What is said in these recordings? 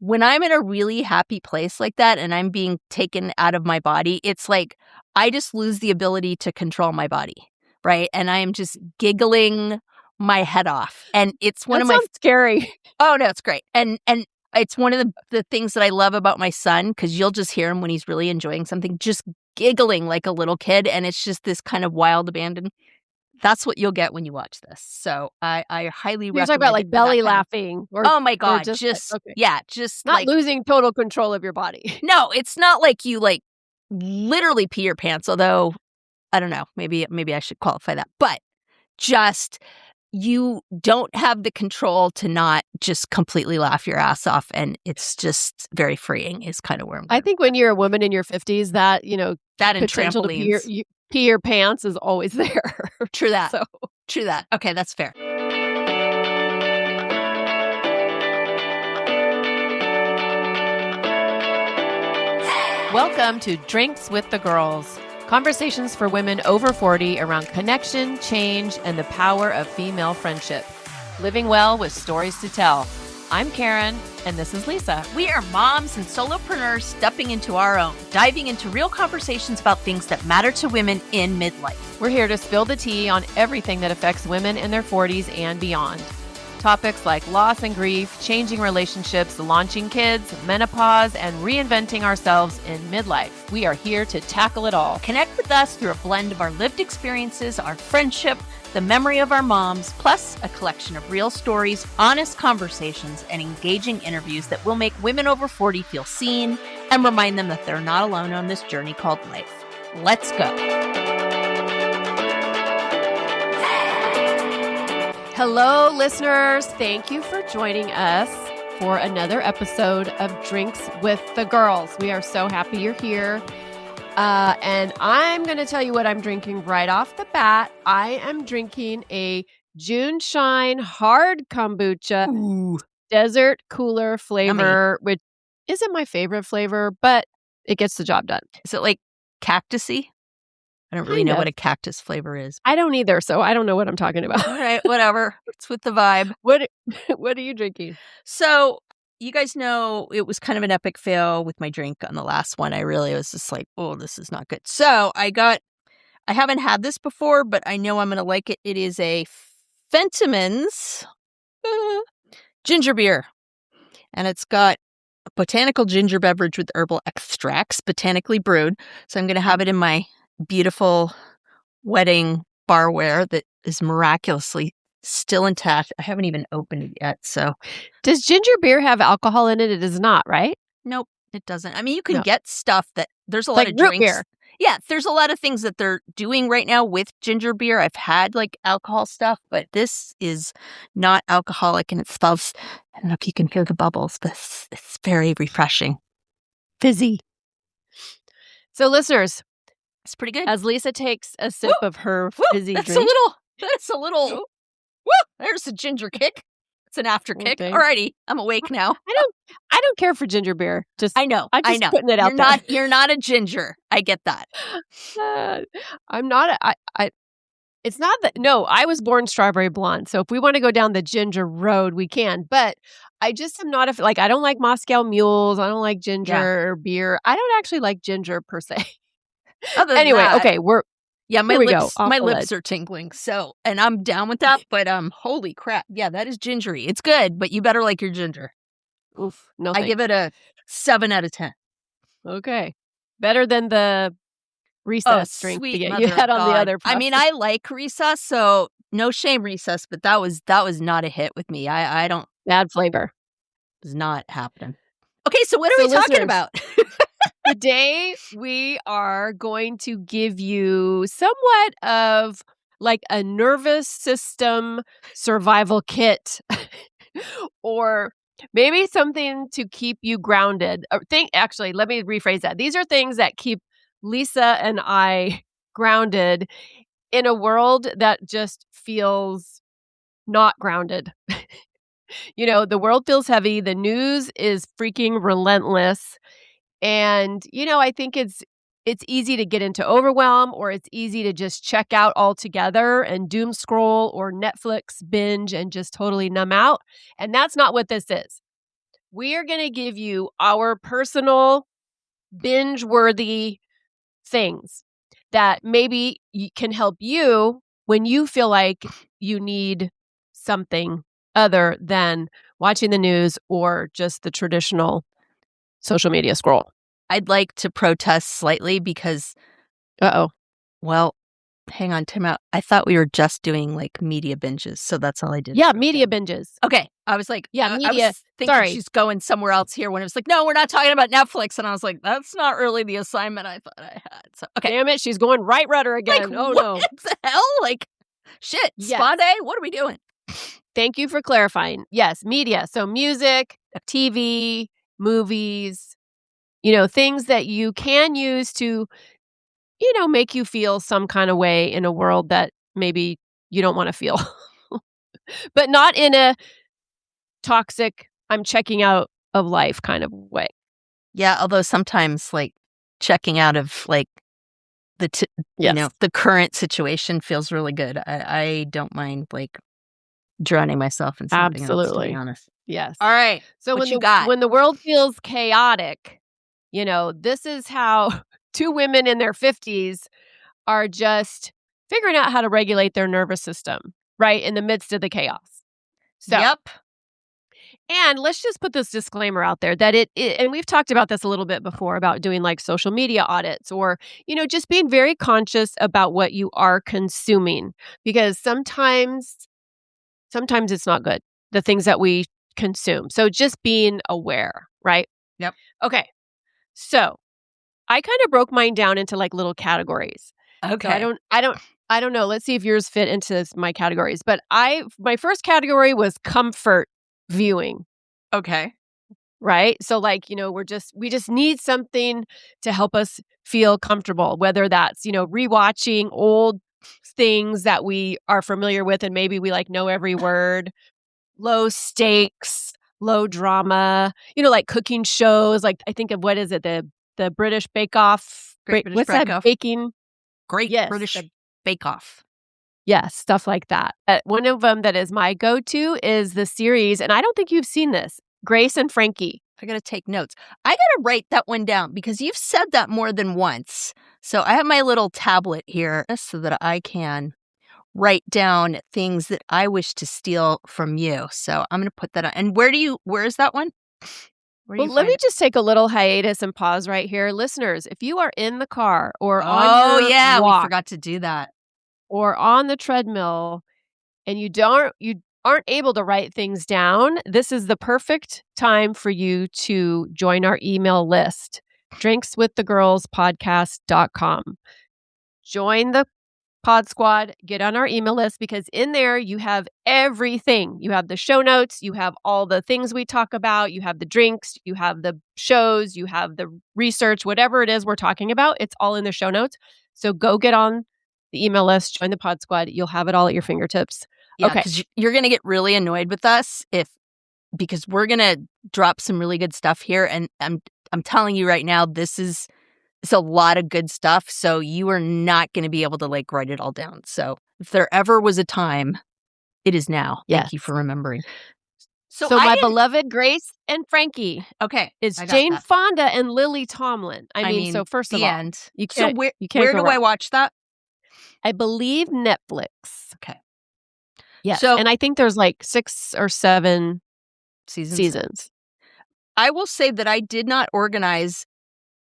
when I'm in a really happy place like that and I'm being taken out of my body, it's like I just lose the ability to control my body, right? And I am just giggling my head off. And it's one That of my sounds scary. Oh, no, it's great. And it's one of the things that I love about my son, because you'll just hear him when he's really enjoying something, just giggling like a little kid. And it's just this kind of wild abandon. That's what you'll get when you watch this. So I highly You're recommend talking about it like for that belly kind of- laughing or Oh my God. just Just, okay. yeah, just Not like, losing total control of your body. no, it's not like you like literally pee your pants, although I don't know, maybe I should qualify that. But just you don't have the control to not just completely laugh your ass off, and it's just very freeing is kind of where I'm going. I think when you're a woman in your 50s, that, that and potential to trampolines. pee your pants is always there. True that. So True that. Okay, that's fair. welcome to Drinks with the Girls. Conversations for women over 40 around connection, change, and the power of female friendship. Living well with stories to tell. I'm Karen, and this is Lisa. We are moms and solopreneurs stepping into our own, diving into real conversations about things that matter to women in midlife. We're here to spill the tea on everything that affects women in their 40s and beyond. Topics like loss and grief, changing relationships, launching kids, menopause, and reinventing ourselves in midlife. We are here to tackle it all. Connect with us through a blend of our lived experiences, our friendship, the memory of our moms, plus a collection of real stories, honest conversations, and engaging interviews that will make women over 40 feel seen and remind them that they're not alone on this journey called life. Let's go. Hello, listeners. Thank you for joining us for another episode of Drinks with the Girls. We are so happy you're here. And I'm going to tell you what I'm drinking right off the bat. I am drinking a June Shine hard kombucha, desert cooler flavor, which isn't my favorite flavor, but it gets the job done. Is it like cactusy? I don't really know what a cactus flavor is. I don't either, so I don't know what I'm talking about. All right, whatever. It's with the vibe. What are you drinking? So you guys know it was kind of an epic fail with my drink on the last one. I really was just like, oh, this is not good. So I haven't had this before, but I know I'm going to like it. It is a Fentiman's ginger beer. And it's got a botanical ginger beverage with herbal extracts, botanically brewed. So I'm going to have it in my beautiful wedding barware that is miraculously still intact. I haven't even opened it yet. So, does ginger beer have alcohol in it? It does not, right? Nope, it doesn't. I mean, you can get stuff that there's a lot like of drinks. Root beer. Yeah, there's a lot of things that they're doing right now with ginger beer. I've had like alcohol stuff, but this is not alcoholic, and it smells. I don't know if you can hear the bubbles, but it's very refreshing, fizzy. So, listeners. It's pretty good. As Lisa takes a sip of her fizzy drink. That's a little, woo, there's a ginger kick. It's an after kick. Okay. Alrighty, I'm awake now. I don't care for ginger beer. I know. Putting it out there. You're not a ginger. I get that. I'm not. It's not that. No, I was born strawberry blonde. So if we want to go down the ginger road, we can. But I just am not I don't like Moscow mules. I don't like ginger beer. I don't actually like ginger per se. Anyway, okay, my lips are tingling. So, and I'm down with that, but holy crap. Yeah, that is gingery. It's good, but you better like your ginger. Oof, no I give it a 7 out of 10. Okay. Better than the recess drink you had on the other podcast. I mean, I like recess, so no shame recess, but that was not a hit with me. I don't bad flavor. It's not happening. Okay, so what are we talking about? Today, we are going to give you somewhat of like a nervous system survival kit or maybe something to keep you grounded. Actually, let me rephrase that. These are things that keep Lisa and I grounded in a world that just feels not grounded. The world feels heavy. The news is freaking relentless. And, I think it's easy to get into overwhelm, or it's easy to just check out altogether and doom scroll or Netflix binge and just totally numb out. And that's not what this is. we are going to give you our personal binge-worthy things that maybe can help you when you feel like you need something other than watching the news or just the traditional social media scroll. I'd like to protest slightly because, Uh-oh. well, hang on, time out. I thought we were just doing like media binges, so that's all I did. Yeah, media binges. Okay, I was like, Yeah, I media. was thinking she's going somewhere else here when it was like, no, we're not talking about Netflix, and I was like, that's not really the assignment I thought I had. So okay, Damn it, she's going right rudder again. like, Oh what no, the hell? Like, shit, Yes. spa day. What are we doing? Thank you for clarifying. Yes, media. So music, TV, movies, things that you can use to, make you feel some kind of way in a world that maybe you don't want to feel. But not in a toxic, I'm checking out of life kind of way. Yeah, although sometimes like checking out of like the Yes. the current situation feels really good. I don't mind like drowning myself in something else, to Absolutely. be honest. Yes. All right. So what you got? when the world feels chaotic, this is how two women in their 50s are just figuring out how to regulate their nervous system, right, in the midst of the chaos. So, Yep. and let's just put this disclaimer out there that and we've talked about this a little bit before about doing like social media audits or, just being very conscious about what you are consuming because sometimes it's not good, the things that we consume. So just being aware, right? Yep. Okay. So I kind of broke mine down into like little categories. Okay. So I don't know. Let's see if yours fit into my categories. But my first category was comfort viewing. Okay. Right? So like, we just need something to help us feel comfortable, whether that's, rewatching old things that we are familiar with and maybe we like know every word, low stakes, low drama, like cooking shows. Like I think of what is it, the British Bake Off? Great British What's Bake that Off. baking? Great Yes, British Bake Off. Yes, stuff like that. One of them that is my go-to is the series, and I don't think you've seen this, Grace and Frankie. I got to take notes. I got to write that one down because you've said that more than once. So I have my little tablet here so that I can write down things that I wish to steal from you. So I'm going to put that on. And where is that one? Well, let me just take a little hiatus and pause right here. Listeners, if you are in the car or on your walk, we forgot to do that. Or on the treadmill and you aren't able to write things down, this is the perfect time for you to join our email list, drinkswiththegirlspodcast.com. Join the Pod Squad, get on our email list because in there you have everything. You have the show notes, you have all the things we talk about, you have the drinks, you have the shows, you have the research, whatever it is we're talking about, it's all in the show notes. So go get on the email list, join the Pod Squad. You'll have it all at your fingertips. Yeah, okay. Because you're going to get really annoyed with us because we're going to drop some really good stuff here. And I'm telling you right now, it's a lot of good stuff. So you are not going to be able to like write it all down. So if there ever was a time, it is now. Yes. Thank you for remembering. So my beloved Grace and Frankie. Okay. Is Jane Fonda and Lily Tomlin. I mean, so first of all, end. You can't, where go do wrong. I watch that? I believe Netflix. Okay. Yes. So, and I think there's like 6 or 7 seasons. I will say that I did not organize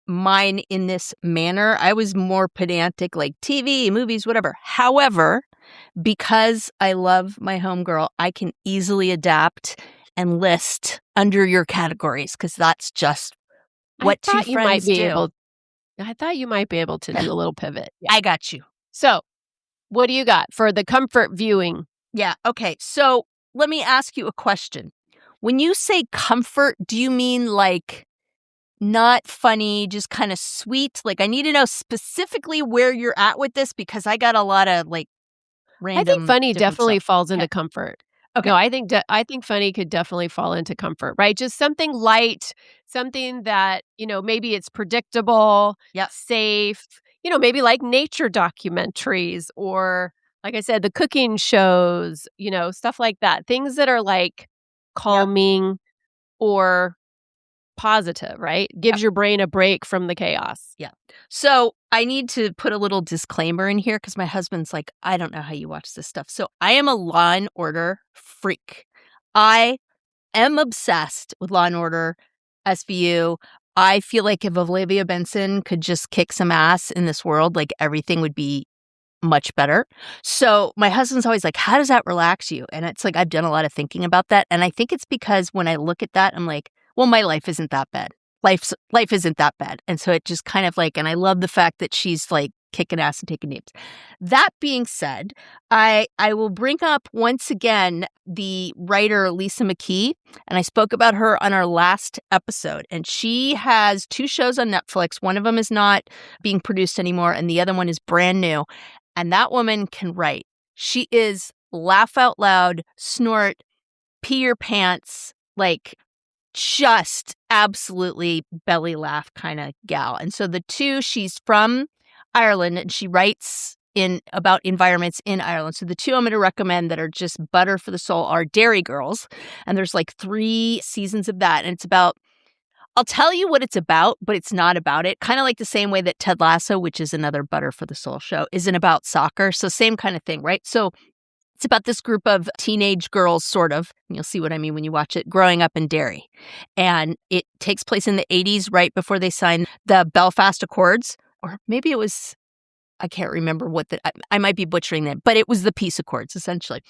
mine in this manner. I was more pedantic, like TV, movies, whatever. However, because I love my homegirl, I can easily adapt and list under your categories because that's just what two friends do. I thought you might be able to do a little pivot. Yeah. I got you. So, what do you got for the comfort viewing? Yeah. Okay. So let me ask you a question. When you say comfort, do you mean like not funny, just kind of sweet? Like I need to know specifically where you're at with this because I got a lot of like random. I think funny definitely stuff. falls into comfort. Okay. No, I think funny could definitely fall into comfort, right? Just something light, something that, maybe it's predictable, safe, maybe like nature documentaries or, like I said, the cooking shows, stuff like that. Things that are like calming or positive, right? Gives your brain a break from the chaos. Yeah. So I need to put a little disclaimer in here because my husband's like, I don't know how you watch this stuff. So I am a Law and Order freak. I am obsessed with Law and Order, SVU. I feel like if Olivia Benson could just kick some ass in this world, like everything would be much better. So my husband's always like, how does that relax you? And it's like, I've done a lot of thinking about that. And I think it's because when I look at that, I'm like, well, my life isn't that bad. Life isn't that bad. And so it just kind of like, and I love the fact that she's like kicking ass and taking names. That being said, I will bring up once again the writer Lisa McKee, and I spoke about her on our last episode. And she has 2 shows on Netflix. One of them is not being produced anymore, and the other one is brand new. And that woman can write. She is laugh out loud, snort, pee your pants, like just absolutely belly laugh kind of gal. And so the 2, she's from Ireland and she writes about environments in Ireland. So the 2 I'm going to recommend that are just butter for the soul are Derry Girls. And there's like 3 seasons of that. And it's about, I'll tell you what it's about, but it's not about it. Kind of like the same way that Ted Lasso, which is another butter for the soul show, isn't about soccer. So same kind of thing, right? So it's about this group of teenage girls, sort of, and you'll see what I mean when you watch it, growing up in Derry. And it takes place in the 80s, right before they signed the Belfast Accords. Or maybe it was, I can't remember I might be butchering that, but it was the peace accords, essentially.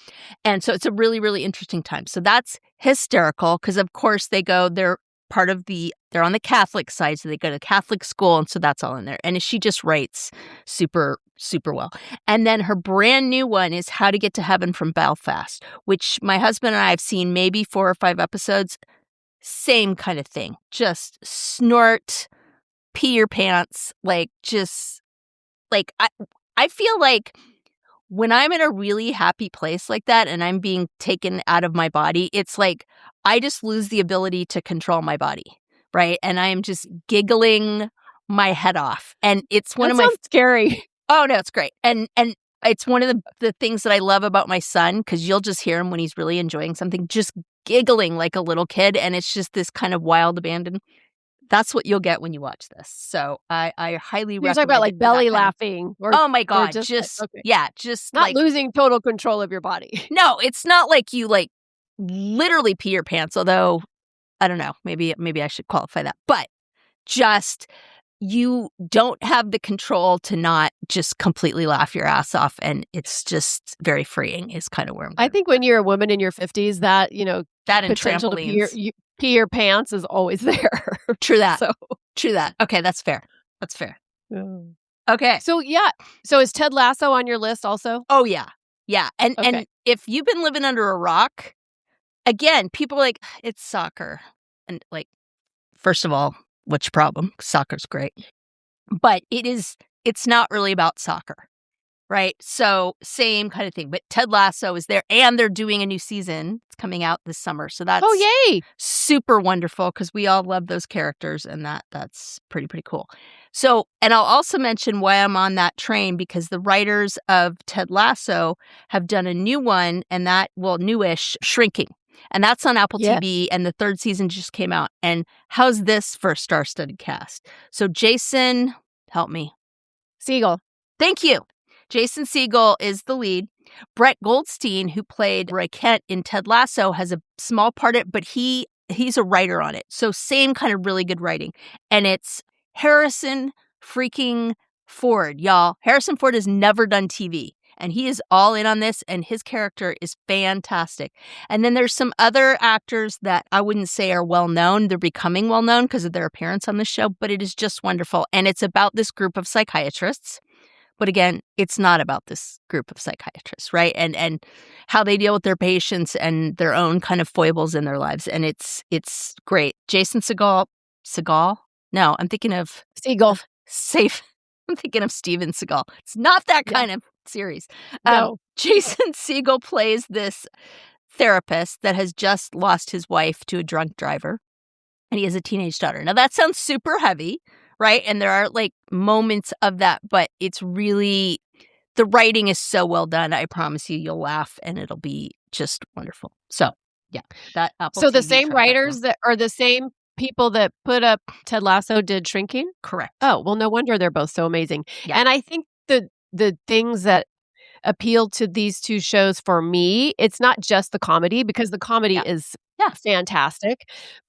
And so it's a really, really interesting time. So that's hysterical because, of course, they're on the Catholic side, so they go to Catholic school, and so that's all in there. And she just writes super, super well. And then her brand new one is How to Get to Heaven from Belfast, which my husband and I have seen maybe 4 or 5 episodes. Same kind of thing. Just snort, pee your pants, like just like I feel like when I'm in a really happy place like that and I'm being taken out of my body, it's like I just lose the ability to control my body, right? And I am just giggling my head off. And it's one That of my sounds scary. Oh no, it's great. And it's one of the things that I love about my son, because you'll just hear him when he's really enjoying something, just giggling like a little kid. And it's just this kind of wild abandon. That's what you'll get when you watch this. So I highly You're recommend talking about like it for that belly kind of- laughing. Oh my Or God. just okay. Yeah, just Not like, losing total control of your body. no, it's not like you like literally pee your pants, although I don't know, maybe I should qualify that. But just you don't have the control to not just completely laugh your ass off, and it's just very freeing is kind of where I'm I going. think when you're a woman in your 50s, that, That and potential to trampolines. pee your pants is always there. True that. So, True that. Okay, that's fair. That's fair. Okay. so yeah. So is Ted Lasso on your list also? Oh yeah. Yeah. And Okay. if you've been living under a rock, again, people are like, it's soccer. And like, first of all, what's your problem? Soccer's great. But it's not really about soccer. Right? So same kind of thing. But Ted Lasso is there, and they're doing a new season. It's coming out this summer. So that's Yay! super wonderful because we all love those characters, and that's pretty cool. So, and I'll also mention why I'm on that train, because the writers of Ted Lasso have done a new one, and newish, Shrinking. And that's on Apple TV, and the 3rd season just came out. And how's this for a star-studded cast? So Jason, help me. Segel. Thank you. Jason Segel is the lead. Brett Goldstein, who played Roy Kent in Ted Lasso, has a small part in it, but he's a writer on it. So same kind of really good writing. And it's Harrison freaking Ford, y'all. Harrison Ford has never done TV, and he is all in on this, and his character is fantastic. And then there's some other actors that I wouldn't say are well-known. They're becoming well-known because of their appearance on the show, but it is just wonderful. And it's about this group of psychiatrists. But again, it's not about this group of psychiatrists, right? And how they deal with their patients and their own kind of foibles in their lives. And it's great. Jason Segel? No, I'm thinking of Segel. I'm thinking of Steven Seagal. It's not that kind of series. No. Jason Segel plays this therapist that has just lost his wife to a drunk driver, and he has a teenage daughter. Now, that sounds super heavy, right? And there are like moments of that, but it's really, the writing is so well done. I promise you'll laugh, and it'll be just wonderful. So, yeah, that Apple So the TV same trifecta. writers that are the same people that put up Ted Lasso did Shrinking? Correct. Oh, well, no wonder they're both so amazing. Yeah. And I think the things that appeal to these 2 shows for me, it's not just the comedy because the comedy Yeah. is Yeah. fantastic,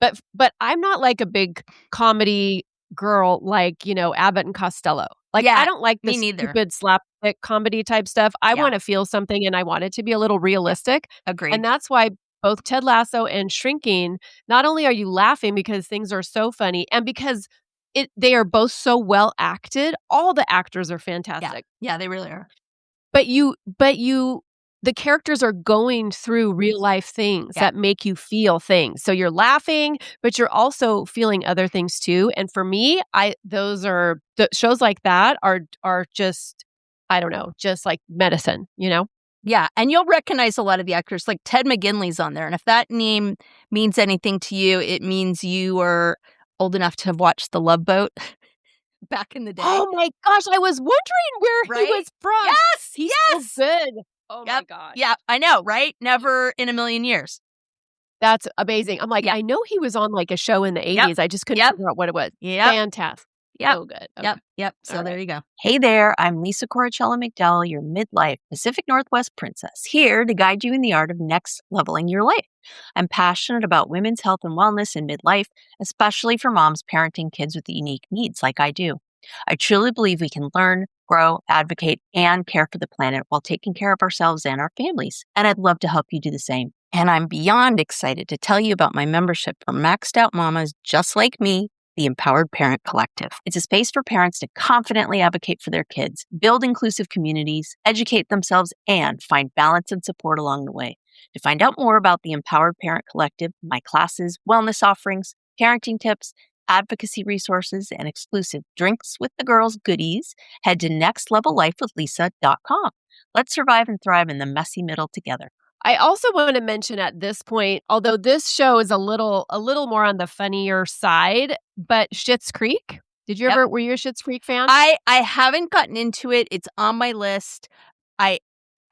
but I'm not like a big comedy girl like, Abbott and Costello. Like, I Yeah, don't like the me neither. stupid slapstick comedy type stuff. I Yeah. wanna feel something, and I want it to be a little realistic, Agreed. and that's why both Ted Lasso and Shrinking, not only are you laughing because things are so funny and because they are both so well acted, all the actors are Yeah. fantastic. Yeah, they really are. But you the characters are going through real life things Yeah. that make you feel things. So you're laughing, but you're also feeling other things too. And for me, those are the shows like that are just I don't know, just like medicine, you know? Yeah, and you'll recognize a lot of the actors, like Ted McGinley's on there, and if that name means anything to you, it means you are old enough to have watched The Love Boat back in the day, Oh my gosh, I was wondering where he right? was from. Yes, He's so yes! good. Oh my Yep, gosh. yeah, I know, right? Never in a million years. That's amazing. I'm like, Yeah, I know he was on like a show in the yep, '80s. I just couldn't yep, figure out what it was. yep, Fantastic. yep, So good. Okay. yep, All so there right. you go. Hey there, I'm Lisa Corachella McDowell, your midlife Pacific Northwest princess, here to guide you in the art of next leveling your life. I'm passionate about women's health and wellness in midlife, especially for moms parenting kids with unique needs like I do. I truly believe we can learn, grow, advocate, and care for the planet while taking care of ourselves and our families. And I'd love to help you do the same. And I'm beyond excited to tell you about my membership for maxed out mamas just like me, the Empowered Parent Collective. It's a space for parents to confidently advocate for their kids, build inclusive communities, educate themselves, and find balance and support along the way. To find out more about the Empowered Parent Collective, my classes, wellness offerings, parenting tips, advocacy resources, and exclusive Drinks with the Girls goodies, head to nextlevellifewithlisa.com. Let's survive and thrive in the messy middle together. I also want to mention at this point, although this show is a little more on the funnier side, but Schitt's Creek. Yep. Were you a Schitt's Creek fan? I haven't gotten into it. It's on my list. I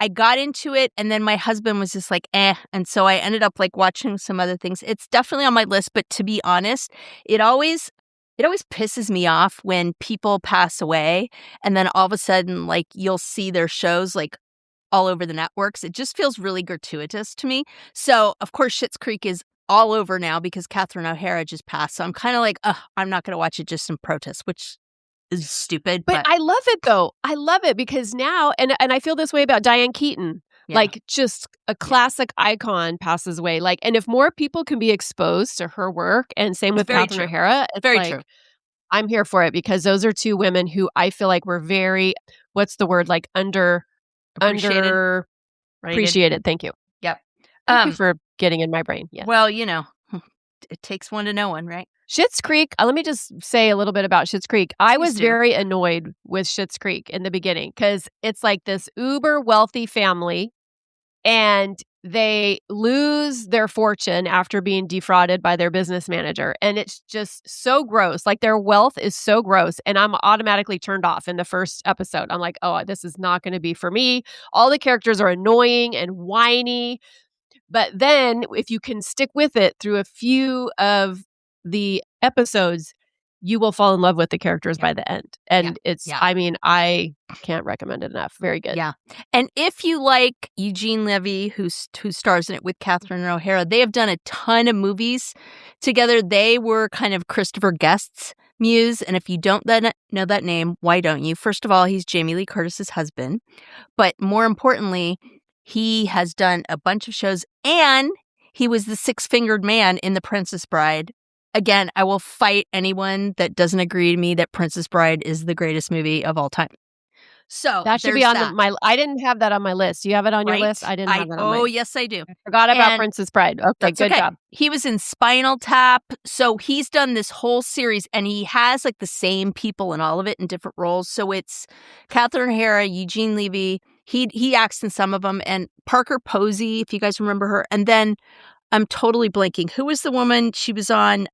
I got into it, and then my husband was just like, "Eh," and so I ended up, like, watching some other things. It's definitely on my list, but to be honest, it always it always pisses me off when people pass away, and then all of a sudden, like, you'll see their shows, like, all over the networks. It just feels really gratuitous to me. So, of course, Schitt's Creek is all over now because Catherine O'Hara just passed, so I'm kinda like, "Ugh, I'm not gonna watch it just in protest," which is stupid, But but I love it though. I love it because now and I feel this way about Diane Keaton. yeah. Like just a classic icon passes away. Like and if more people can be exposed to her work and same with Very Catherine true. O'Hara, it's Very like true. I'm here for it because those are two women who I feel like were very what's the word like Appreciated, under rated. appreciated. Thank you. Yep. Thank you for getting in my brain. Yes. Well, it takes one to know one, right? Schitt's Creek, let me just say a little bit about Schitt's Creek. I Please was do. very annoyed with Schitt's Creek in the beginning because it's like this uber wealthy family and they lose their fortune after being defrauded by their business manager. And it's just so gross. Like their wealth is so gross. And I'm automatically turned off in the first episode. I'm like, oh, this is not going to be for me. All the characters are annoying and whiny. But then if you can stick with it through a few of the episodes, you will fall in love with the characters by the end. And it's, Yeah. I mean, I can't recommend it enough. Very good. Yeah. And if you like Eugene Levy, who stars in it with Catherine O'Hara, they have done a ton of movies together. They were kind of Christopher Guest's muse. And if you don't know that name, why don't you? First of all, he's Jamie Lee Curtis's husband. But more importantly, he has done a bunch of shows, and he was the six-fingered man in The Princess Bride. Again, I will fight anyone that doesn't agree to me that Princess Bride is the greatest movie of all time. So That should be there's on that, my. I didn't have that on my list. You have it on your right? list? I didn't have that on Oh, mine. yes, I do. I forgot about And Princess Bride. Okay, That's good okay. job. He was in Spinal Tap. So he's done this whole series, and he has like the same people in all of it in different roles. So it's Catherine O'Hara, Eugene Levy. He acts in some of them, and Parker Posey, if you guys remember her. And then I'm totally blanking. Who was the woman? She was on,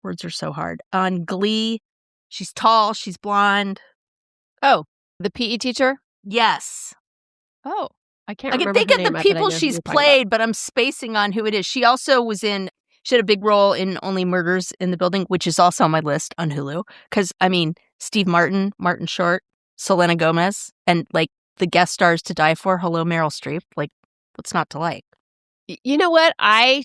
words are so hard, on Glee. She's tall. She's blonde. Oh, the PE teacher? Yes. Oh, I can't I can remember think her of name, the but I people know who she's you're talking about. played, but I'm spacing on who it is. She also was in She had a big role in Only Murders in the Building, which is also on my list on Hulu. Because, I mean, Steve Martin, Martin Short, Selena Gomez, and, like, the guest stars to die for. Hello, Meryl Streep. Like, what's not to like? You know what? I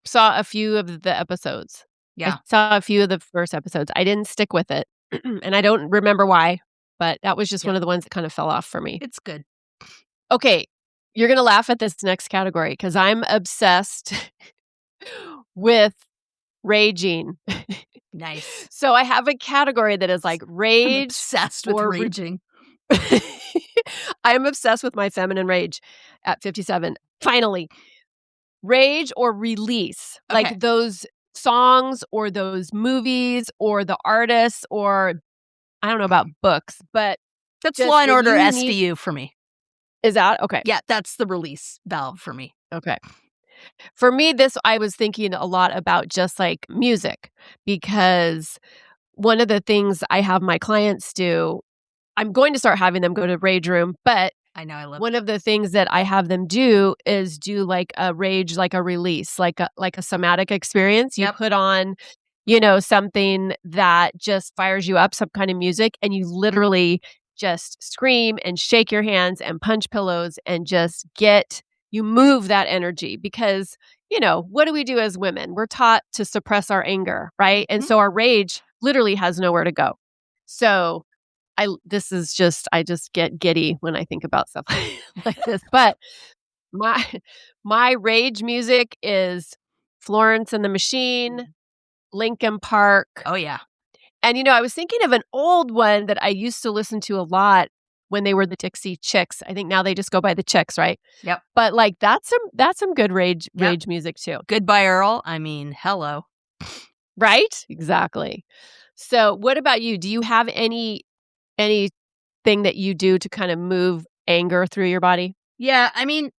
saw a few of the episodes. Yeah. I saw a few of the first episodes. I didn't stick with it. And I don't remember why, but that was just one of the ones that kind of fell off for me. It's good. Okay. You're going to laugh at this next category because I'm obsessed with raging. Nice. So I have a category that is like I'm rage. obsessed with raging. I am obsessed with my feminine rage at 57. Finally, rage or release. Okay. Like those songs or those movies or the artists or I don't know about books, but That's just Law and when Order you SVU for me. is that okay? Yeah, that's the release valve for me. Okay. For me, this I was thinking a lot about just like music because one of the things I have my clients do, I'm going to start having them go to Rage Room, but I know, I love one of the things that I have them do is do like a rage, like a release, like a somatic experience. You Yep. put on, something that just fires you up, some kind of music, and you literally just scream and shake your hands and punch pillows and just you move that energy because, what do we do as women? We're taught to suppress our anger, right? And Mhm. so our rage literally has nowhere to go. So I just get giddy when I think about stuff like this. But my rage music is Florence and the Machine, Linkin Park. Oh, yeah. And I was thinking of an old one that I used to listen to a lot when they were the Dixie Chicks. I think now they just go by the Chicks, right? Yep. But like that's some good rage music too. Goodbye, Earl. I mean, hello. Right? Exactly. So what about you? Do you have anything that you do to kind of move anger through your body? Yeah, I mean,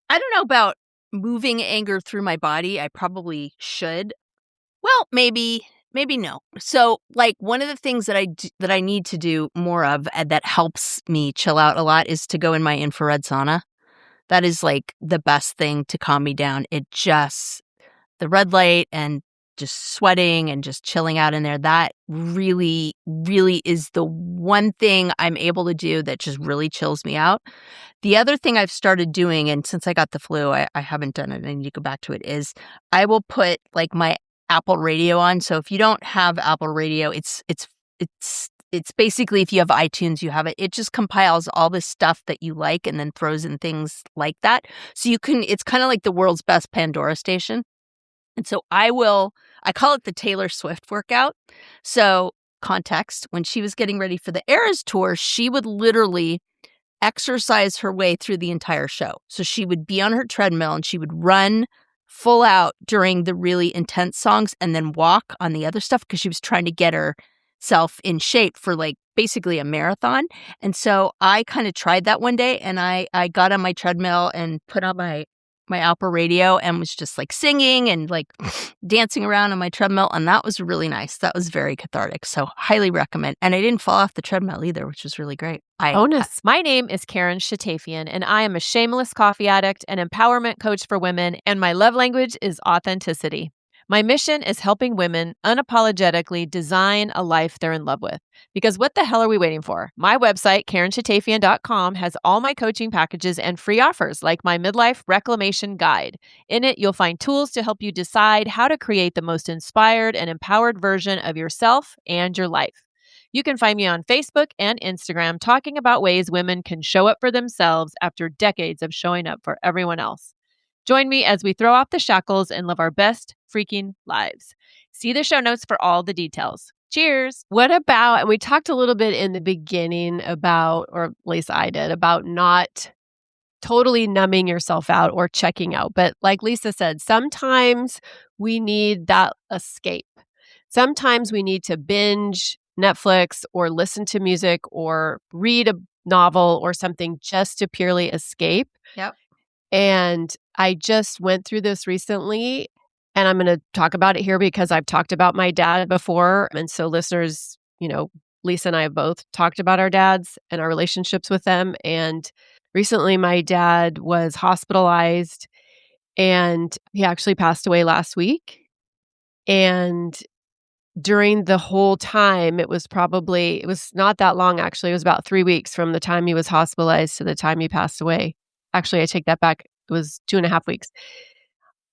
I don't know about moving anger through my body. I probably should. Well, maybe no. So, like, one of the things that I need to do more of that helps me chill out a lot is to go in my infrared sauna. That is like the best thing to calm me down. The red light and just sweating and just chilling out in there, that really, really is the one thing I'm able to do that just really chills me out. The other thing I've started doing, and since I got the flu, I haven't done it, I need to go back to it, is I will put like my Apple Radio on. So if you don't have Apple Radio, it's basically, if you have iTunes, you have it. It just compiles all this stuff that you like and then throws in things like that. So it's kind of like the world's best Pandora station. And so I call it the Taylor Swift workout. So context, when she was getting ready for the Eras tour, she would literally exercise her way through the entire show. So she would be on her treadmill and she would run full out during the really intense songs and then walk on the other stuff because she was trying to get herself in shape for like basically a marathon. And so I kind of tried that one day and I got on my treadmill and put on my Apple Radio and was just like singing and like dancing around on my treadmill. And that was really nice. That was very cathartic. So highly recommend. And I didn't fall off the treadmill either, which was really great. Bonus. My name is Karen Shatafian, and I am a shameless coffee addict and empowerment coach for women, and my love language is authenticity. My mission is helping women unapologetically design a life they're in love with. Because what the hell are we waiting for? My website, KarenShatafian.com, has all my coaching packages and free offers like my midlife reclamation guide. In it, you'll find tools to help you decide how to create the most inspired and empowered version of yourself and your life. You can find me on Facebook and Instagram talking about ways women can show up for themselves after decades of showing up for everyone else. Join me as we throw off the shackles and live our best freaking lives. See the show notes for all the details. Cheers. What about, and we talked a little bit in the beginning about, or at least I did, about not totally numbing yourself out or checking out. But like Lisa said, sometimes we need that escape. Sometimes we need to binge Netflix or listen to music or read a novel or something just to purely escape. Yep. And I just went through this recently, and I'm going to talk about it here because I've talked about my dad before. And so listeners, Lisa and I have both talked about our dads and our relationships with them. And recently my dad was hospitalized and he actually passed away last week. And during the whole time, it was not that long, actually. It was about 3 weeks from the time he was hospitalized to the time he passed away. Actually, I take that back. It was 2.5 weeks.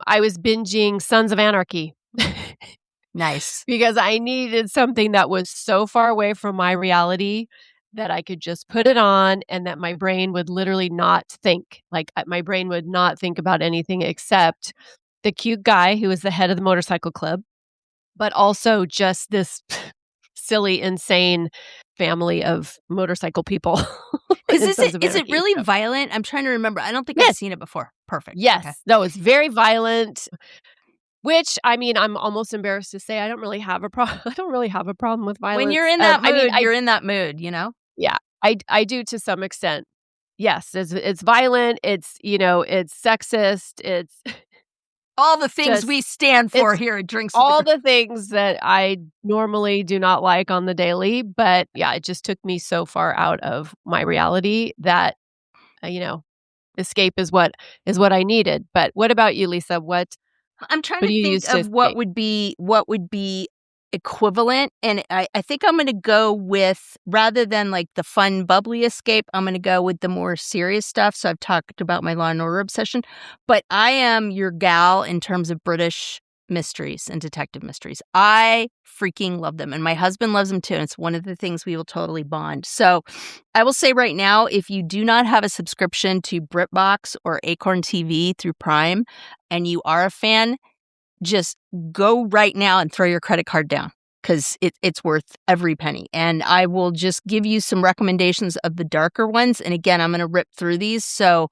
I was binging Sons of Anarchy Nice. because I needed something that was so far away from my reality that I could just put it on and that my brain would literally not think. Like, my brain would not think about anything except the cute guy who was the head of the motorcycle club, but also just this silly, insane family of motorcycle people. Because in is Sons of it Anarchy, really so violent? I'm trying to remember. I don't think I've Yes. seen it before. Perfect. Yes. Okay. No, it's very violent, which, I mean, I'm almost embarrassed to say I don't really have a I don't really have a problem with violence. When you're in that I mean, mood, you're in that mood, you know? yeah, I do to some extent. Yes, it's violent, it's sexist, it's All the things just we stand for it's here at Drinks with all the the things that I normally do not like on the daily, but yeah, it just took me so far out of my reality that, you know, escape is what I needed. But what about you, Lisa? I'm trying What to do you think use to of what escape? would be equivalent, and I think I'm gonna go with, rather than like the fun bubbly escape, I'm gonna go with the more serious stuff. So I've talked about my Law and Order obsession, but I am your gal in terms of British mysteries and detective mysteries. I freaking love them, and my husband loves them too, and it's one of the things we will totally bond. So I will say right now, if you do not have a subscription to BritBox or Acorn TV through Prime, and you are a fan, just go right now and throw your credit card down, because it's worth every penny. And I will just give you some recommendations of the darker ones. And again, I'm going to rip through these, so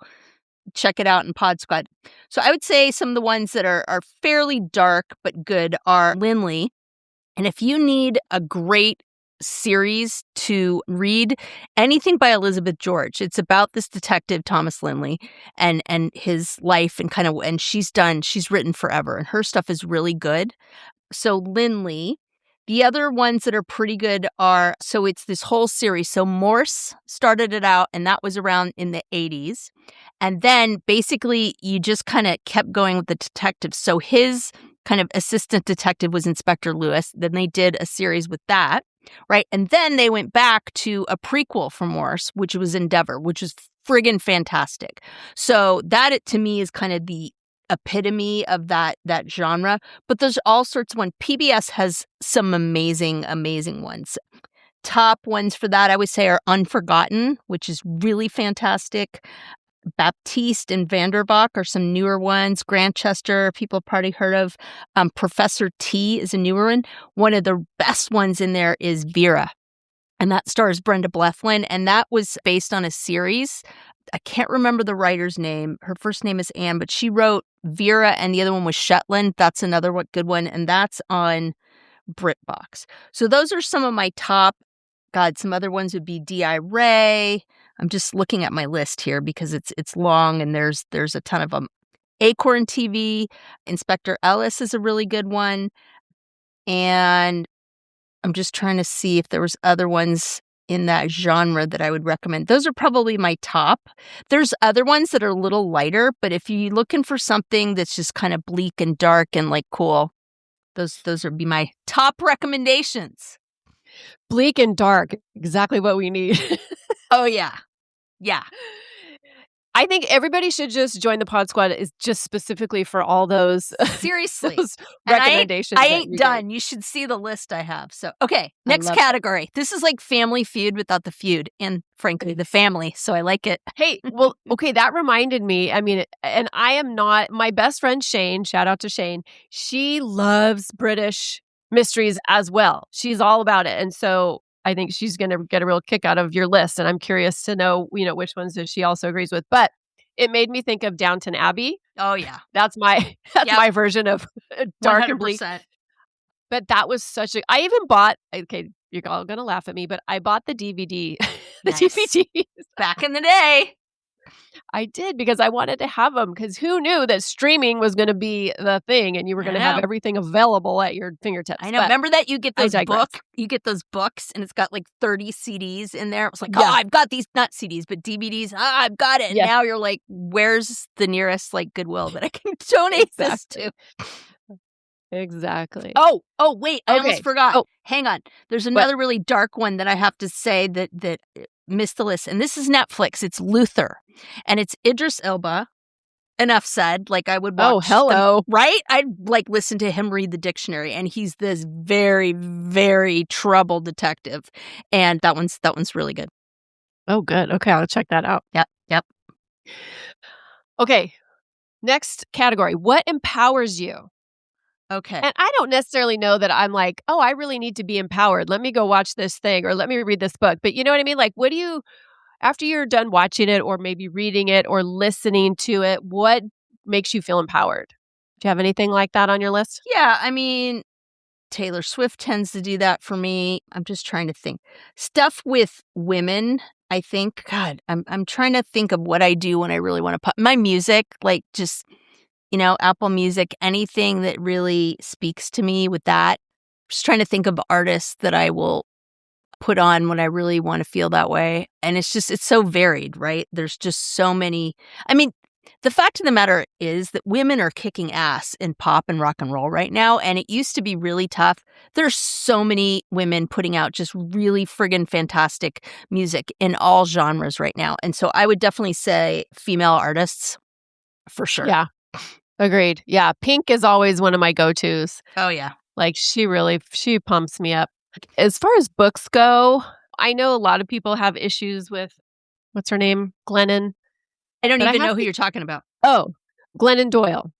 check it out in Pod Squad. So I would say some of the ones that are fairly dark but good are Linley. And if you need a great series to read, anything by Elizabeth George. It's about this detective Thomas Linley and his life, and she's written forever, and her stuff is really good. So Linley. The other ones that are pretty good are, so it's this whole series. So Morse started it out, and that was around in the 80s. And then basically you just kind of kept going with the detectives. So his kind of assistant detective was Inspector Lewis. Then they did a series with that, right? And then they went back to a prequel for Morse, which was Endeavor, which is friggin' fantastic. So that, to me, is kind of the epitome of that genre. But there's all sorts of ones. PBS has some amazing ones. Top ones for that, I would say, are Unforgotten, which is really fantastic. Baptiste and Vanderbock are some newer ones. Grantchester, people have probably heard of. Professor T is a newer one. One of the best ones in there is Vera, and that stars Brenda Blethyn, and that was based on a series. I can't remember the writer's name. Her first name is Anne, but she wrote Vera, and the other one was Shetland. That's another good one, and that's on BritBox. So those are some of my top. God, some other ones would be D.I. Ray. I'm just looking at my list here because it's long, and there's a ton of them. Acorn TV, Inspector Ellis is a really good one, and I'm just trying to see if there was other ones in that genre that I would recommend. Those are probably my top. There's other ones that are a little lighter, but if you're looking for something that's just kind of bleak and dark and like cool, those would be my top recommendations. Bleak and dark, exactly what we need. Oh yeah. Yeah. I think everybody should just join the Pod Squad, is just specifically for all those Seriously. those And recommendations. I that ain't you done. You should see the list I have. So, okay, next love category. This is like Family Feud without the feud, and frankly, the family. So I like it. Hey, well, okay, that reminded me. I mean, and I am not, my best friend Shane, shout out to Shane, she loves British mysteries as well. She's all about it. And so I think she's going to get a real kick out of your list. And I'm curious to know, which ones that she also agrees with. But it made me think of Downton Abbey. Oh yeah, That's my my version of dark and bleak. 100%. But that was such a, I even bought, okay, you're all going to laugh at me, but I bought the DVD. The Nice. DVDs. Back in the day. I did, because I wanted to have them, because who knew that streaming was going to be the thing and you were going to have know. everything available at your fingertips. I know. But Remember that you get I those digress. books, and it's got like 30 CDs in there. It was like, Yeah. oh, I've got these, not CDs, but DVDs. Ah, I've got it. Yes. Now you're like, where's the nearest like Goodwill that I can donate this to? Exactly. Oh, wait, I almost Okay. forgot. Oh, Hang on. There's what? another really dark one that I have to say that missed the list, and this is Netflix. It's Luther, and it's Idris Elba. Enough said. Like, I would Oh, watch them, hello. right? I'd, like, listen to him read the dictionary, and he's this very, very troubled detective, and that one's really good. Oh, good. Okay, I'll check that out. Yep. Okay, next category. What empowers you? Okay. And I don't necessarily know that I'm like, "Oh, I really need to be empowered. Let me go watch this thing or let me read this book." But you know what I mean? Like, what do you after you're done watching it or maybe reading it or listening to it, what makes you feel empowered? Do you have anything like that on your list? Yeah, I mean, Taylor Swift tends to do that for me. I'm just trying to think. Stuff with women, I think. God, I'm trying to think of what I do when I really want to pop my music, like just, Apple Music, anything that really speaks to me with that. Just trying to think of artists that I will put on when I really want to feel that way. And it's so varied, right? There's just so many. I mean, the fact of the matter is that women are kicking ass in pop and rock and roll right now. And it used to be really tough. There's so many women putting out just really friggin' fantastic music in all genres right now. And so I would definitely say female artists for sure. Yeah, agreed. Yeah, Pink is always one of my go-tos. Oh, yeah. Like, she pumps me up. As far as books go, I know a lot of people have issues with what's her name? Glennon. I don't But I even have know who to you're talking about. Oh, Glennon Doyle.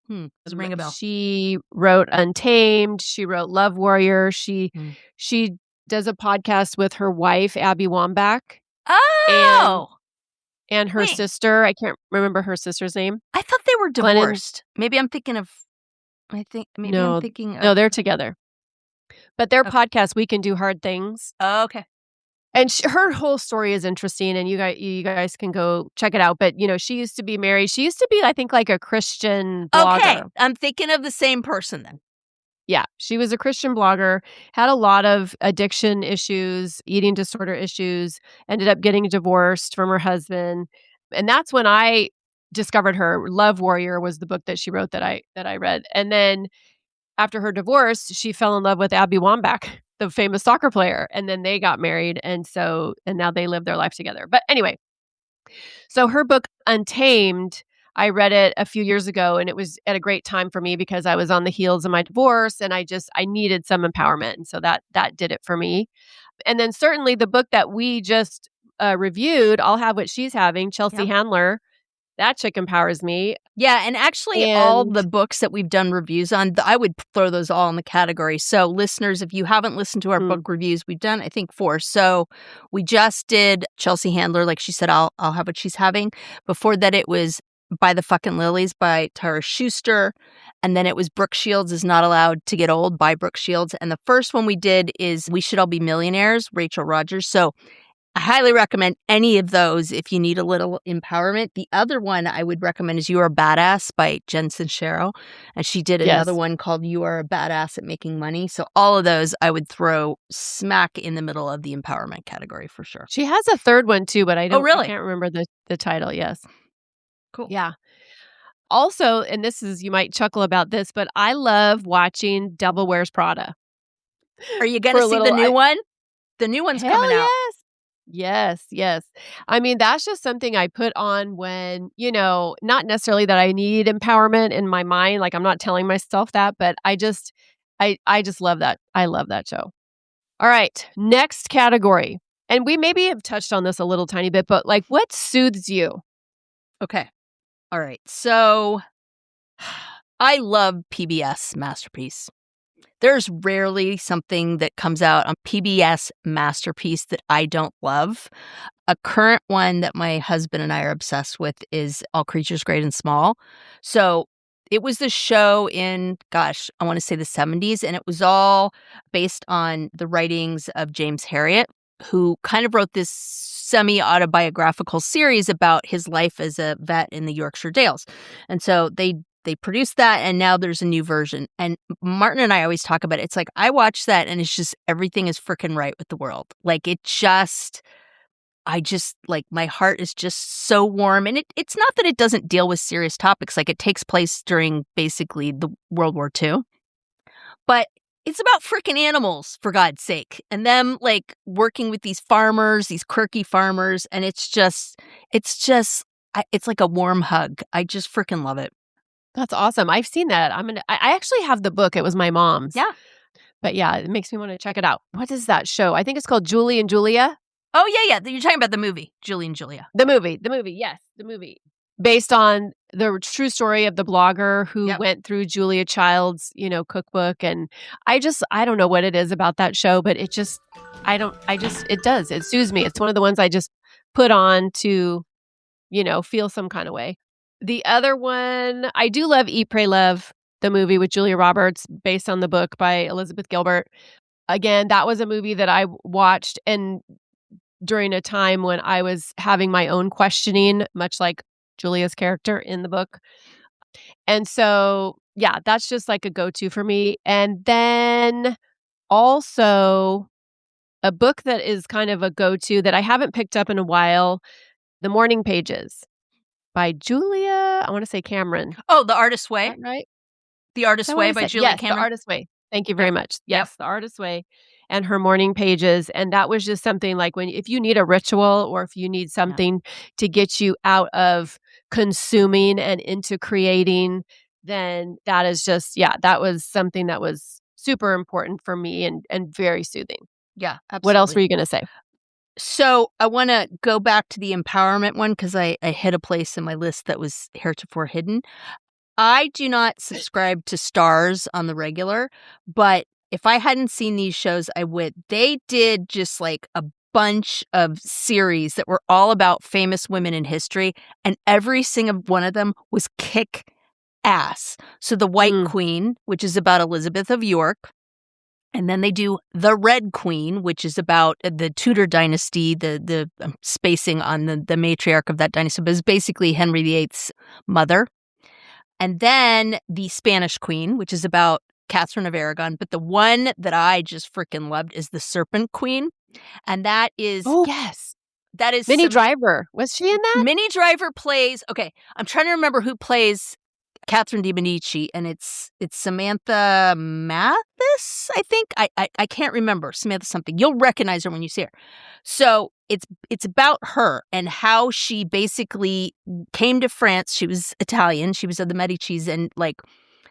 Doesn't ring a bell. She wrote Untamed, she wrote Love Warrior, Hmm. she does a podcast with her wife, Abby Wambach, Oh! and her Wait. sister. I can't remember her sister's name. I thought they were Glennon divorced. Maybe I'm thinking of maybe I'm No, thinking no, of they're together. But their okay. podcast, We Can Do Hard Things, Oh, okay. and her whole story is interesting, and you guys can go check it out. But, she used to be married. She used to be, I think, like a Christian blogger. Okay, I'm thinking of the same person then. Yeah, she was a Christian blogger, had a lot of addiction issues, eating disorder issues, ended up getting divorced from her husband. And that's when I discovered her. Love Warrior was the book that she wrote that I read. And then after her divorce, she fell in love with Abby Wambach, the famous soccer player, and then they got married and now they live their life together. But anyway, so her book Untamed, I read it a few years ago and it was at a great time for me because I was on the heels of my divorce and I needed some empowerment. And so that did it for me. And then certainly the book that we just reviewed, I'll Have What She's Having, Chelsea Yep. Handler, that chick empowers me. Yeah, and actually all the books that we've done reviews on, I would throw those all in the category. So listeners, if you haven't listened to our book reviews, we've done, I think, 4. So we just did Chelsea Handler, like she said, I'll Have What She's Having. Before that, it was By the Fucking Lilies by Tara Schuster. And then it was Brooke Shields Is Not Allowed to Get Old by Brooke Shields. And the first one we did is We Should All Be Millionaires, Rachel Rogers. So I highly recommend any of those if you need a little empowerment. The other one I would recommend is You Are a Badass by Jen Sincero. And she did another one called You Are a Badass at Making Money. So all of those I would throw smack in the middle of the empowerment category for sure. She has a third one too, but I really? can't remember the title. Yes. Cool. Yeah. Also, and you might chuckle about this, but I love watching Devil Wears Prada. Are you going to see the new one? The new one's coming out. Yes. I mean, that's just something I put on when, not necessarily that I need empowerment in my mind. Like, I'm not telling myself that, but I just love that. I love that show. All right. Next category. And we maybe have touched on this a little tiny bit, but like, what soothes you? Okay. All right. So I love PBS Masterpiece. There's rarely something that comes out on PBS Masterpiece that I don't love. A current one that my husband and I are obsessed with is All Creatures Great and Small. So it was the show in, I want to say the 70s, and it was all based on the writings of James Herriot, who kind of wrote this semi-autobiographical series about his life as a vet in the Yorkshire Dales. And so they produced that, and now there's a new version. And Martin and I always talk about it. It's like, I watch that, and it's just, everything is freaking right with the world. Like, my heart is just so warm. And it's not that it doesn't deal with serious topics. Like, it takes place during basically the World War II. But it's about freaking animals, for God's sake, and them like working with these farmers, these quirky farmers, and it's like a warm hug. I just freaking love it. That's awesome. I've seen that. I actually have the book. It was my mom's. Yeah. But yeah, it makes me want to check it out. What is that show? I think it's called Julie and Julia. Oh, yeah. You're talking about the movie, Julie and Julia. The movie. Yes, the movie. Based on the true story of the blogger who went through Julia Child's, cookbook. And I don't know what it is about that show, but it does. It soothes me. It's one of the ones I just put on to, feel some kind of way. The other one, I do love Eat, Pray, Love, the movie with Julia Roberts, based on the book by Elizabeth Gilbert. Again, that was a movie that I watched and during a time when I was having my own questioning, much like Julia's character in the book. And so, yeah, that's just like a go-to for me. And then also a book that is kind of a go-to that I haven't picked up in a while, The Morning Pages by Julia, I want to say Cameron. Oh, The Artist's Way. Is that right? The Artist's Way by Julia Cameron. The Artist's Way. Thank you very much. Yes, The Artist's Way and her Morning Pages. And that was just something like if you need a ritual or if you need something to get you out of consuming and into creating, then that is just, that was something that was super important for me and very soothing. Yeah, absolutely. What else were you going to say? So I want to go back to the empowerment one because I hit a place in my list that was heretofore hidden. I do not subscribe to Stars on the regular, but if I hadn't seen these shows, I would. They did just like a bunch of series that were all about famous women in history, and every single one of them was kick ass. So The White Queen, which is about Elizabeth of York. And then they do The Red Queen, which is about the Tudor dynasty, the spacing on the matriarch of that dynasty, but it's basically Henry VIII's mother. And then The Spanish Queen, which is about Catherine of Aragon. But the one that I just freaking loved is The Serpent Queen. And that is... Oh, yes. That is... Minnie Driver. Was she in that? Minnie Driver plays... Okay, I'm trying to remember who plays Catherine de Medici, and it's Samantha Mathis, I think. I can't remember. Samantha something. You'll recognize her when you see her. So it's about her and how she basically came to France. She was Italian. She was of the Medicis and like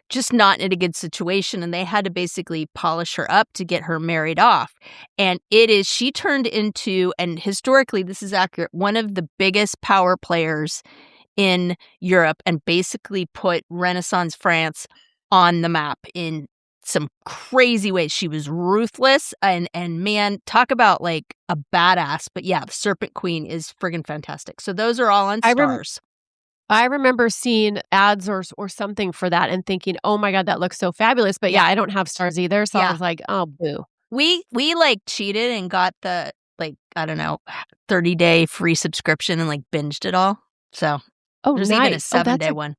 just not in a good situation. And they had to basically polish her up to get her married off. And she turned into, and historically this is accurate, one of the biggest power players in Europe and basically put Renaissance France on the map in some crazy ways. She was ruthless and man, talk about like a badass. But yeah, The Serpent Queen is friggin' fantastic. So those are all on Stars. I remember seeing ads or something for that and thinking, oh my God, that looks so fabulous. But yeah, I don't have Stars either. So I was like, oh, boo. We like cheated and got the like, I don't know, 30-day free subscription and like binged it all. So there's even a 7-day one.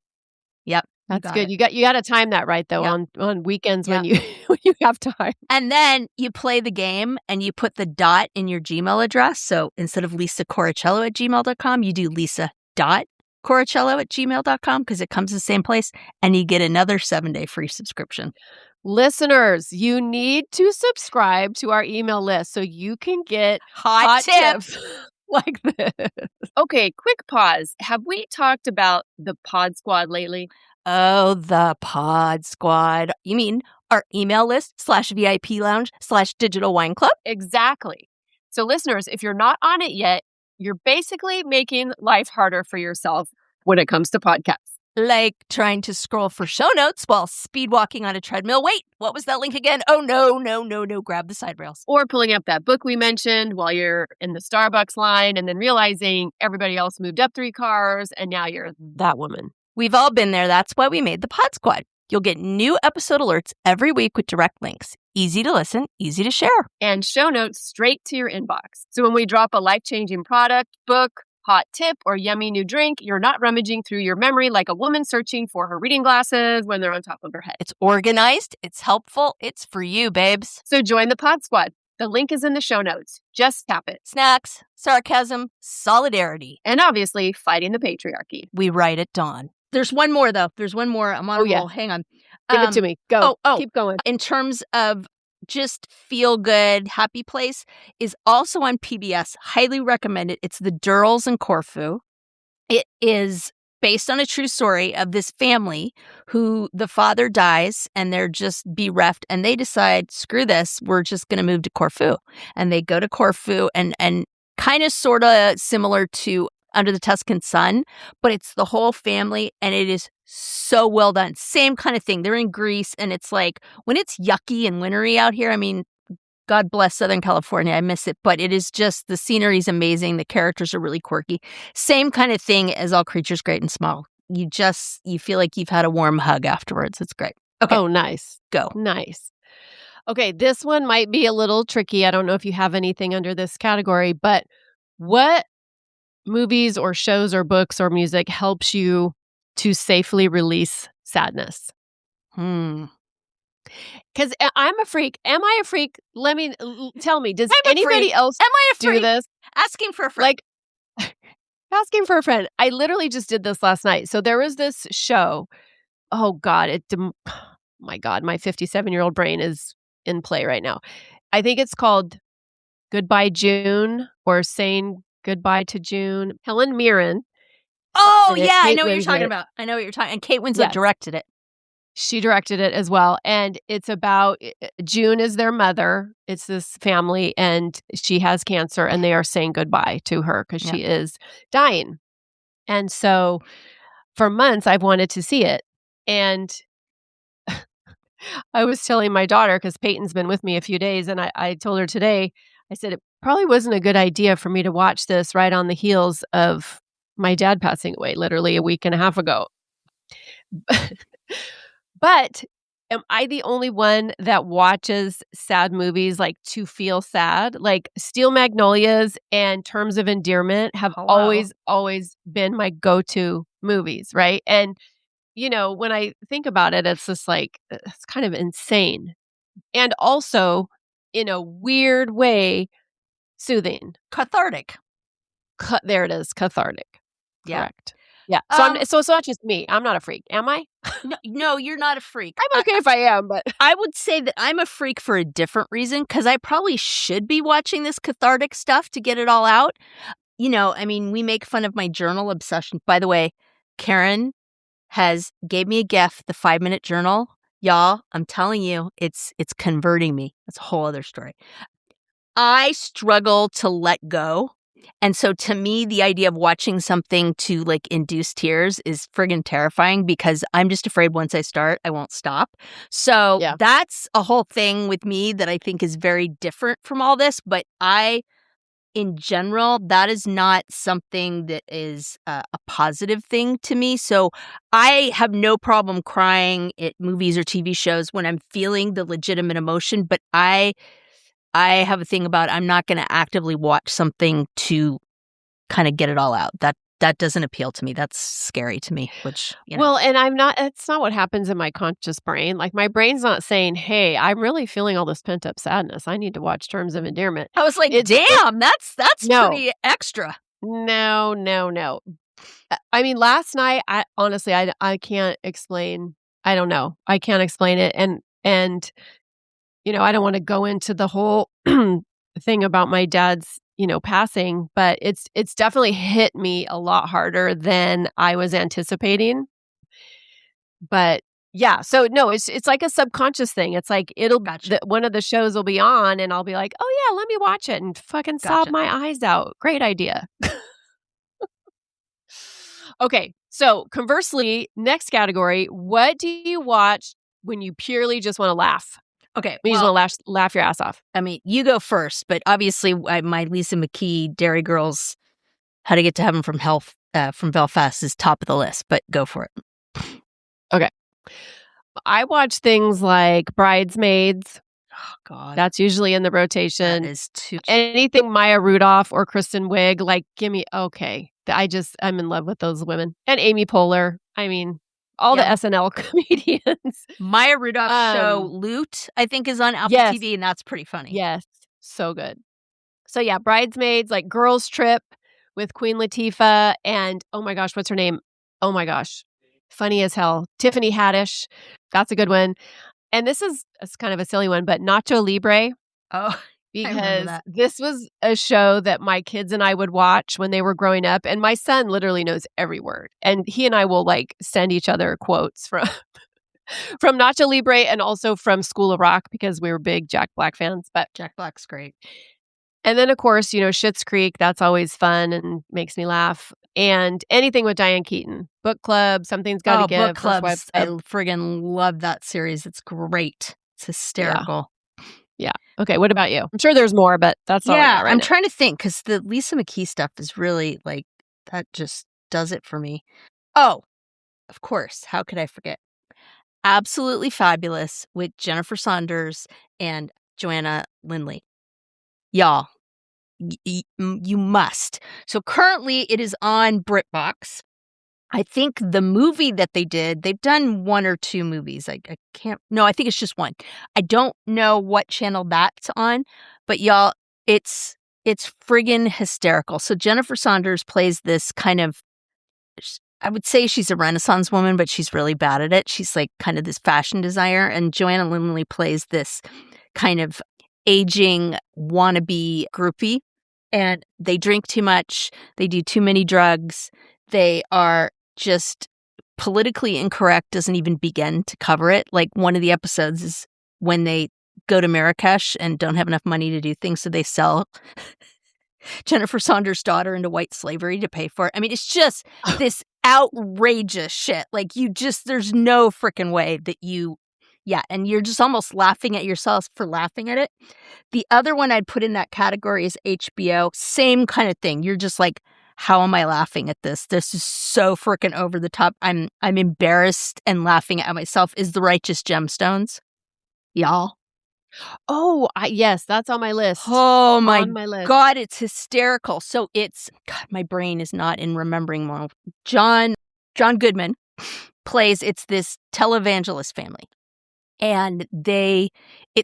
Yep. That's good. You got to time that right though on weekends when you have time. And then you play the game and you put the dot in your Gmail address. So instead of lisacoricello@gmail.com, you do lisa.coricello@gmail.com because it comes to the same place and you get another 7-day free subscription. Listeners, you need to subscribe to our email list so you can get hot tips like this. Okay, quick pause. Have we talked about the Pod Squad lately? Oh, the Pod Squad. You mean our email list /VIP lounge /digital wine club? Exactly. So listeners, if you're not on it yet, you're basically making life harder for yourself when it comes to podcasts. Like trying to scroll for show notes while speed walking on a treadmill. Wait, what was that link again? Oh, no. Grab the side rails. Or pulling up that book we mentioned while you're in the Starbucks line and then realizing everybody else moved up 3 cars and now you're that woman. We've all been there. That's why we made the Pod Squad. You'll get new episode alerts every week with direct links. Easy to listen, easy to share. And show notes straight to your inbox. So when we drop a life-changing product, book, hot tip, or yummy new drink, you're not rummaging through your memory like a woman searching for her reading glasses when they're on top of her head. It's organized, it's helpful, it's for you, babes. So join the Pod Squad. The link is in the show notes. Just tap it. Snacks, sarcasm, solidarity. And obviously, fighting the patriarchy. We write at dawn. There's one more, though. There's one more. I'm on a roll. Hang on. Give it to me. Go. Oh, Keep going. in terms of just feel good, happy place is also on PBS. Highly recommend it. It's The Durrells in Corfu. It is based on a true story of this family who the father dies and they're just bereft and they decide, screw this, we're just going to move to Corfu. And they go to Corfu and kind of sort of similar to Under the Tuscan Sun, but it's the whole family and it is so well done. Same kind of thing. They're in Greece and it's like when it's yucky and wintry out here, I mean, God bless Southern California. I miss it, but it is just the scenery is amazing. The characters are really quirky. Same kind of thing as All Creatures Great and Small. You feel like you've had a warm hug afterwards. It's great. Okay. Oh, nice. Go. Nice. Okay, this one might be a little tricky. I don't know if you have anything under this category, but what movies or shows or books or music helps you to safely release sadness? Because I'm a freak. Am I a freak? Tell me. Does anybody else Am I a freak? do this? Asking for a friend. Like, asking for a friend. I literally just did this last night. So there was this show. Oh God, my God, my 57-year-old brain is in play right now. I think it's called Goodbye June or Saying Goodbye to June. Helen Mirren. Oh yeah, I Kate know what you're talking Winslet. about. I know what you're talking. And Kate Winslet Yes. directed it. She directed it as well. And it's about June is their mother. It's this family and she has cancer and they are saying goodbye to her because she is dying. And so for months I've wanted to see it. And I was telling my daughter, because Peyton's been with me a few days, and I told her today, I said, it probably wasn't a good idea for me to watch this right on the heels of my dad passing away literally a week and a half ago. But am I the only one that watches sad movies like to feel sad? Like Steel Magnolias and Terms of Endearment have always been my go-to movies, right? And you know, when I think about it, it's just like, it's kind of insane. And also, in a weird way, soothing. Cathartic. There it is, cathartic. Yeah. Correct. Yeah. So it's not just me. I'm not a freak, am I? No, you're not a freak. I'm okay if I am, but I would say that I'm a freak for a different reason because I probably should be watching this cathartic stuff to get it all out. You know, I mean, we make fun of my journal obsession. By the way, Karen gave me a gift, the 5-minute journal. Y'all, I'm telling you, it's converting me. That's a whole other story. I struggle to let go. And so to me, the idea of watching something to like induce tears is friggin' terrifying because I'm just afraid once I start, I won't stop. So that's a whole thing with me that I think is very different from all this. But in general, that is not something that is a positive thing to me. So I have no problem crying at movies or TV shows when I'm feeling the legitimate emotion. But I have a thing about I'm not going to actively watch something to kind of get it all out. That doesn't appeal to me. That's scary to me, which, you know. Well, and it's not what happens in my conscious brain. Like my brain's not saying, hey, I'm really feeling all this pent up sadness. I need to watch Terms of Endearment. I was like, damn, that's pretty extra. No. I mean, last night, I can't explain. I don't know. I can't explain it. And, you know, I don't want to go into the whole thing about my dad's, you know, passing, but it's definitely hit me a lot harder than I was anticipating. But yeah, so no, it's like a subconscious thing. It's like one of the shows will be on and I'll be like, oh yeah, let me watch it and fucking sob my eyes out. Great idea. Okay, so conversely, next category, what do you watch when you purely just want to laugh? Okay. You just want to laugh your ass off. I mean, you go first, but obviously my Lisa McKee, Derry Girls, How to Get to Heaven from Belfast is top of the list, but go for it. Okay. I watch things like Bridesmaids. Oh, God. That's usually in the rotation. That is too... Anything Maya Rudolph or Kristen Wiig, like, okay. I'm in love with those women. And Amy Poehler. I mean... all the SNL comedians. Maya Rudolph's show, Loot, I think is on Apple TV, and that's pretty funny. Yes. So good. So yeah, Bridesmaids, like Girls Trip with Queen Latifah and, oh my gosh, what's her name? Oh my gosh. Funny as hell. Tiffany Haddish. That's a good one. And this is it's kind of a silly one, but Nacho Libre, Oh, I remember because that. this was a show that my kids and I would watch when they were growing up. And my son literally knows every word. And he and I will like send each other quotes from from Nacho Libre and also from School of Rock because we were big Jack Black fans. But Jack Black's great. and then of course, Schitt's Creek, that's always fun and makes me laugh. And anything with Diane Keaton. Book Club, Something's Gotta Oh, book Give, First Wives clubs. I Club. friggin' love that series. It's great. It's hysterical. Yeah. Okay, what about you? I'm sure there's more, but that's all I Yeah, got right I'm now. trying to think because the Lisa McKee stuff is really like that just does it for me. Oh, of course. How could I forget? Absolutely Fabulous with Jennifer Saunders and Joanna Lindley. Y'all, you must. So currently it is on BritBox. I think the movie that they did, they've done one or two movies. I can't, no, I think it's just one. I don't know what channel that's on, but y'all, it's friggin' hysterical. So Jennifer Saunders plays this kind of, I would say she's a Renaissance woman, but she's really bad at it. She's like kind of this fashion designer, and Joanna Lindley plays this kind of aging wannabe groupie, and they drink too much, they do too many drugs, they are just politically incorrect, doesn't even begin to cover it. Like one of the episodes is when they go to Marrakesh and don't have enough money to do things, so they sell Jennifer Saunders' daughter into white slavery to pay for it. I mean, it's just this outrageous shit. Like there's no freaking way that and you're just almost laughing at yourself for laughing at it. The other one I'd put in that category is HBO. Same kind of thing. You're just like, how am I laughing at this? This is so freaking over the top. I'm embarrassed and laughing at myself. Is The Righteous Gemstones, y'all? Oh, yes, that's on my list. Oh my On my list. God, it's hysterical. So God, my brain is not in remembering more. John Goodman plays, it's this televangelist family. And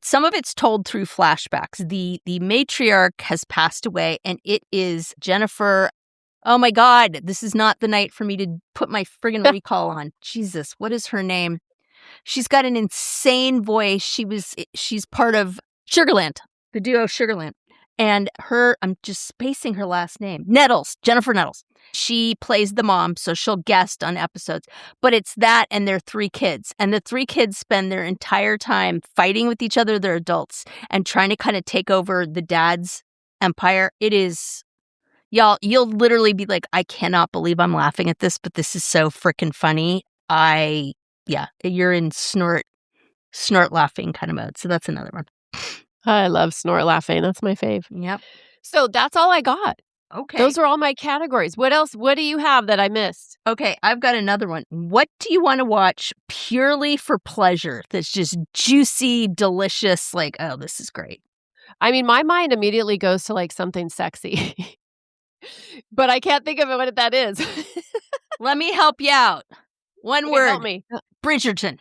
some of it's told through flashbacks. The matriarch has passed away, and it is Jennifer. Oh my God, this is not the night for me to put my friggin' recall on. Jesus, what is her name? She's got an insane voice. She's part of Sugarland, the duo Sugarland. And I'm just spacing her last name. Jennifer Nettles. She plays the mom, so she'll guest on episodes. But it's that and their three kids. And the three kids spend their entire time fighting with each other, they're adults, and trying to kind of take over the dad's empire. It is, y'all, you'll literally be like, I cannot believe I'm laughing at this, but this is so freaking funny. You're in snort laughing kind of mode. So that's another one. I love snort laughing. That's my fave. Yep. So that's all I got. Okay. Those are all my categories. What else? What do you have that I missed? Okay, I've got another one. What do you want to watch purely for pleasure that's just juicy, delicious, like, oh, this is great? I mean, my mind immediately goes to like something sexy, but I can't think of what that is. Let me help you out. One Okay, word. help me. Bridgerton.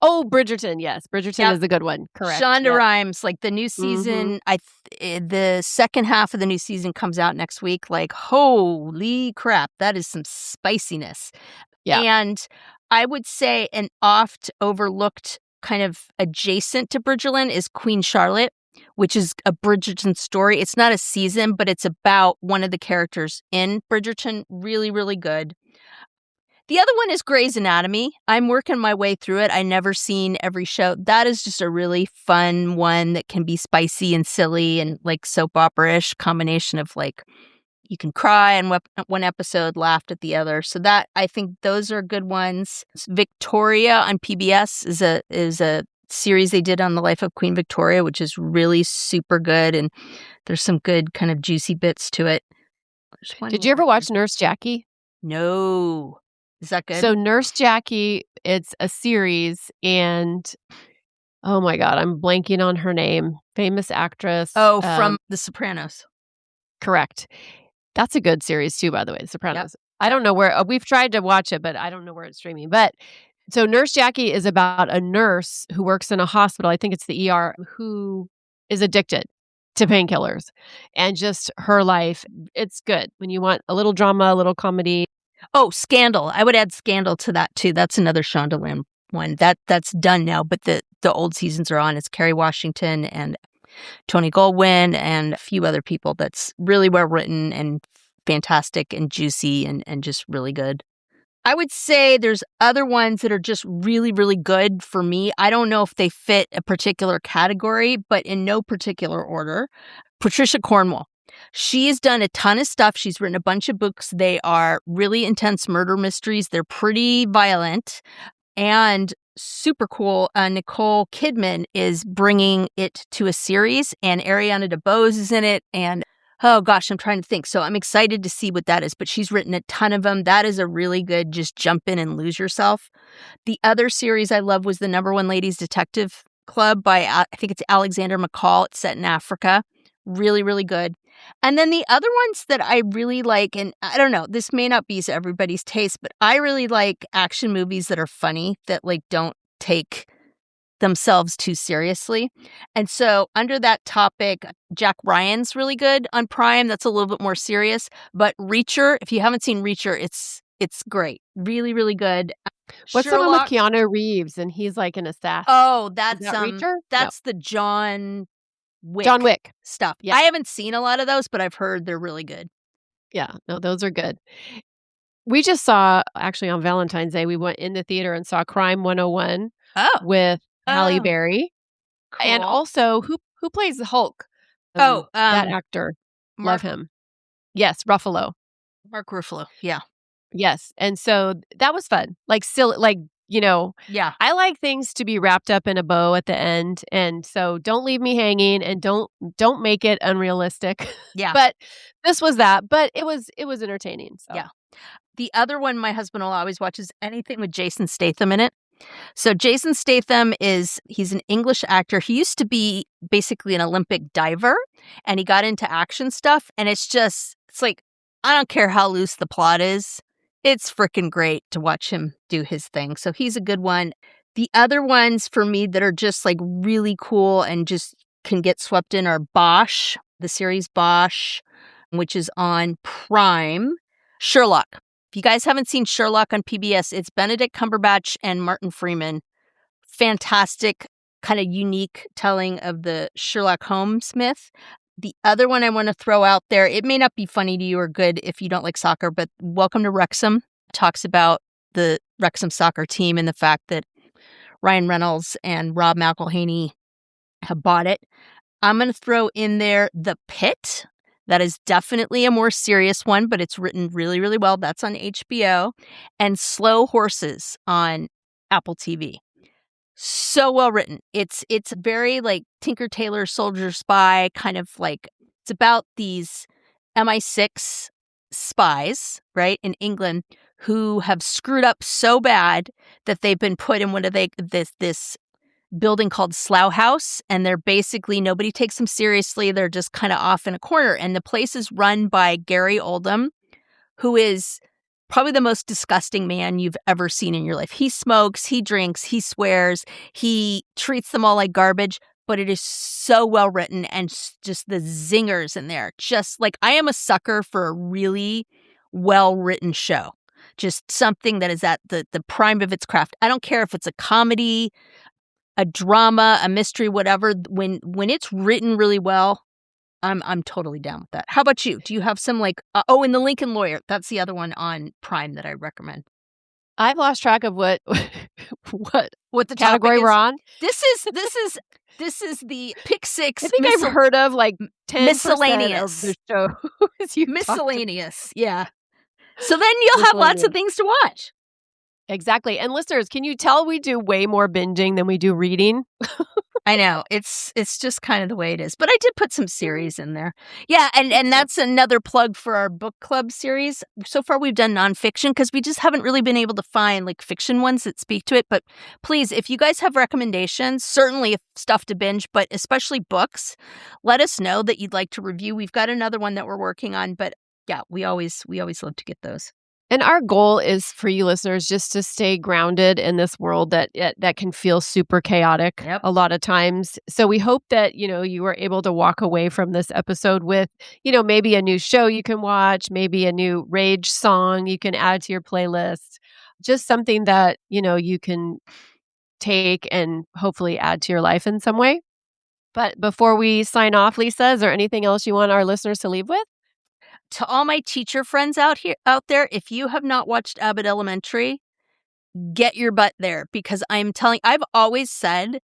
Oh, Bridgerton. Yes, Bridgerton Yep. is a good one. Correct. Shonda Yep. Rhimes, like the new season, the second half of the new season comes out next week. Like, holy crap, that is some spiciness. Yeah. And I would say an oft overlooked kind of adjacent to Bridgerton is Queen Charlotte, which is a Bridgerton story. It's not a season, but it's about one of the characters in Bridgerton. Really, really good. The other one is Grey's Anatomy. I'm working my way through it. I never seen every show. That is just a really fun one that can be spicy and silly and like soap opera-ish combination of like you can cry on one episode, laughed at the other. So that I think those are good ones. Victoria on PBS is a series they did on the life of Queen Victoria, which is really super good, and there's some good kind of juicy bits to it. Did you ever watch Nurse Jackie? No. Is that good? So Nurse Jackie, it's a series, and oh my God, I'm blanking on her name. Famous actress. Oh, from The Sopranos. Correct. That's a good series too, by the way, The Sopranos. Yep. I don't know where, we've tried to watch it, but I don't know where it's streaming. But so Nurse Jackie is about a nurse who works in a hospital, I think it's the ER, who is addicted to painkillers. And just her life, it's good. When you want a little drama, a little comedy, Oh, Scandal. I would add Scandal to that too. That's another Shonda Lynn one. That's done now, but the old seasons are on. It's Kerry Washington and Tony Goldwyn and a few other people. That's really well written and fantastic and juicy and just really good. I would say there's other ones that are just really, really good for me. I don't know if they fit a particular category, but in no particular order. Patricia Cornwell. She has done a ton of stuff. She's written a bunch of books. They are really intense murder mysteries. They're pretty violent and super cool. Nicole Kidman is bringing it to a series, and Ariana DeBose is in it. And oh gosh, I'm trying to think. So I'm excited to see what that is. But she's written a ton of them. That is a really good just jump in and lose yourself. The other series I love was the Number One Ladies Detective Club by, I think it's Alexander McCall. It's set in Africa. Really, really good. And then the other ones that I really like, and I don't know, this may not be everybody's taste, but I really like action movies that are funny, that like don't take themselves too seriously. And so under that topic, Jack Ryan's really good on Prime. That's a little bit more serious. But Reacher, if you haven't seen Reacher, it's great. Really, really good. What's the one with Keanu Reeves and he's like an assassin? Oh, that's that Reacher? That's the John Wick stuff. Yeah. I haven't seen a lot of those, but I've heard they're really good. Yeah, no, those are good. We just saw, actually on Valentine's Day, we went in the theater and saw Crime 101 with Halle Berry. Cool. And also, who plays the Hulk? That actor. Love him. Yes, Ruffalo. Mark Ruffalo, yeah. Yes, and so that was fun. Like, silly, like, you know, yeah. I like things to be wrapped up in a bow at the end, and so don't leave me hanging and don't make it unrealistic. Yeah. But this was that, but it was entertaining. So. Yeah. The other one my husband will always watch is anything with Jason Statham in it. So Jason Statham he's an English actor. He used to be basically an Olympic diver, and he got into action stuff, and it's like, I don't care how loose the plot is. It's freaking great to watch him do his thing. So he's a good one. The other ones for me that are just like really cool and just can get swept in are Bosch, the series Bosch, which is on Prime. Sherlock. If you guys haven't seen Sherlock on PBS, it's Benedict Cumberbatch and Martin Freeman. Fantastic, kind of unique telling of the Sherlock Holmes myth. The other one I want to throw out there, it may not be funny to you or good if you don't like soccer, but Welcome to Wrexham talks about the Wrexham soccer team and the fact that Ryan Reynolds and Rob McElhenney have bought it. I'm going to throw in there The Pit. That is definitely a more serious one, but it's written really, really well. That's on HBO. And Slow Horses on Apple TV. So well written. It's very like Tinker Tailor Soldier Spy, kind of like, it's about these MI6 spies, right, in England who have screwed up so bad that they've been put in this building called Slough House, and they're basically, nobody takes them seriously. They're just kind of off in a corner, and the place is run by Gary Oldham, who is probably the most disgusting man you've ever seen in your life. He smokes, he drinks, he swears, he treats them all like garbage, but it is so well written and just the zingers in there. Just like, I am a sucker for a really well written show. Just something that is at the prime of its craft. I don't care if it's a comedy, a drama, a mystery, whatever. When it's written really well, I'm totally down with that. How about you? Do you have some like and The Lincoln Lawyer? That's the other one on Prime that I recommend. I've lost track of what the category we're on. This is the Pick Six. I think I've heard of like 10% miscellaneous of the show. Miscellaneous, yeah. So then you'll have lots of things to watch. Exactly. And listeners, can you tell we do way more binging than we do reading? I know. It's just kind of the way it is. But I did put some series in there. Yeah, and that's another plug for our book club series. So far we've done nonfiction because we just haven't really been able to find like fiction ones that speak to it. But please, if you guys have recommendations, certainly stuff to binge, but especially books, let us know that you'd like to review. We've got another one that we're working on, but yeah, we always love to get those. And our goal is for you listeners just to stay grounded in this world that can feel super chaotic Yep. a lot of times. So we hope that, you were able to walk away from this episode with, maybe a new show you can watch, maybe a new rage song you can add to your playlist, just something that, you can take and hopefully add to your life in some way. But before we sign off, Lisa, is there anything else you want our listeners to leave with? To all my teacher friends out there, if you have not watched Abbott Elementary, get your butt there, because I've always said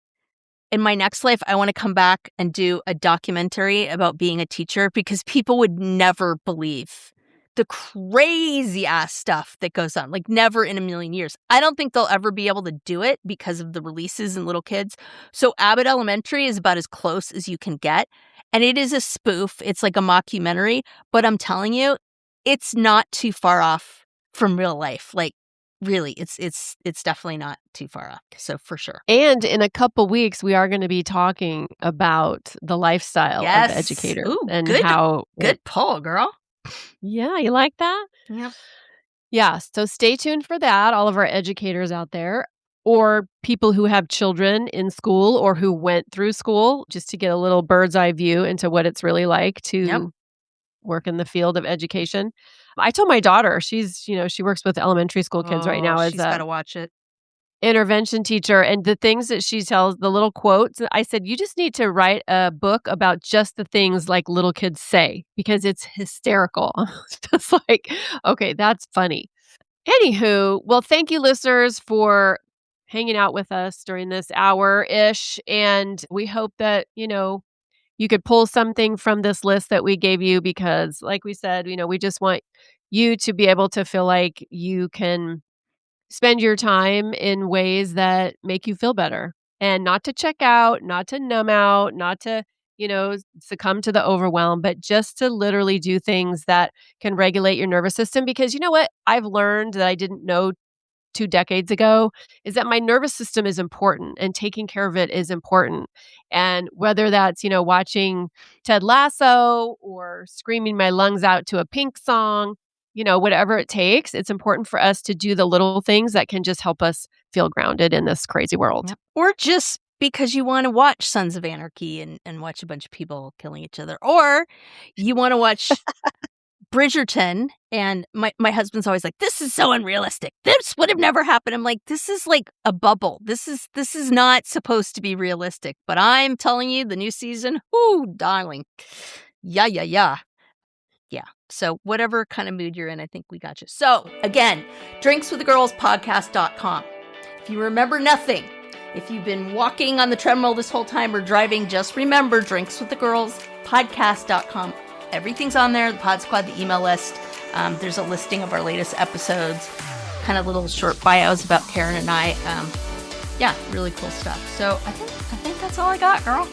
in my next life, I want to come back and do a documentary about being a teacher, because people would never believe the crazy ass stuff that goes on, like never in a million years. I don't think they'll ever be able to do it because of the releases and little kids. So Abbott Elementary is about as close as you can get. And it is a spoof. It's like a mockumentary, but I'm telling you, it's not too far off from real life. Like, really, it's definitely not too far off. So for sure. And in a couple weeks, we are going to be talking about the lifestyle of educators. Ooh, and good, how good pull, girl. Yeah, you like that? Yep. Yeah, so stay tuned for that, all of our educators out there, or people who have children in school or who went through school, just to get a little bird's eye view into what it's really like to work in the field of education. I told my daughter, she works with elementary school kids right now as she's got to watch it. intervention teacher, and the things that she tells, the little quotes, I said, you just need to write a book about just the things like little kids say, because it's hysterical. It's just like, okay, that's funny. Anywho, well, thank you listeners for hanging out with us during this hour-ish, and we hope that, you could pull something from this list that we gave you, because like we said, we just want you to be able to feel like you can spend your time in ways that make you feel better, and not to check out, not to numb out, not to, succumb to the overwhelm, but just to literally do things that can regulate your nervous system. Because you know what I've learned that I didn't know 2 decades ago is that my nervous system is important, and taking care of it is important. And whether that's, watching Ted Lasso or screaming my lungs out to a Pink song, whatever it takes, it's important for us to do the little things that can just help us feel grounded in this crazy world. Yep. Or just because you want to watch Sons of Anarchy and watch a bunch of people killing each other. Or you want to watch Bridgerton, and my husband's always like, this is so unrealistic. This would have never happened. I'm like, this is like a bubble. This is not supposed to be realistic. But I'm telling you, the new season, ooh, darling. Yeah. Yeah. So whatever kind of mood you're in, I think we got you. So again, drinkswiththegirlspodcast.com. If you remember nothing, if you've been walking on the treadmill this whole time or driving, just remember drinkswiththegirlspodcast.com. Everything's on there. The Pod Squad, the email list. There's a listing of our latest episodes, kind of little short bios about Karen and I. Yeah, really cool stuff. So I think that's all I got, girl.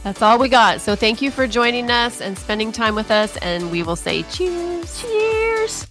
That's all we got. So thank you for joining us and spending time with us, and we will say cheers. Cheers.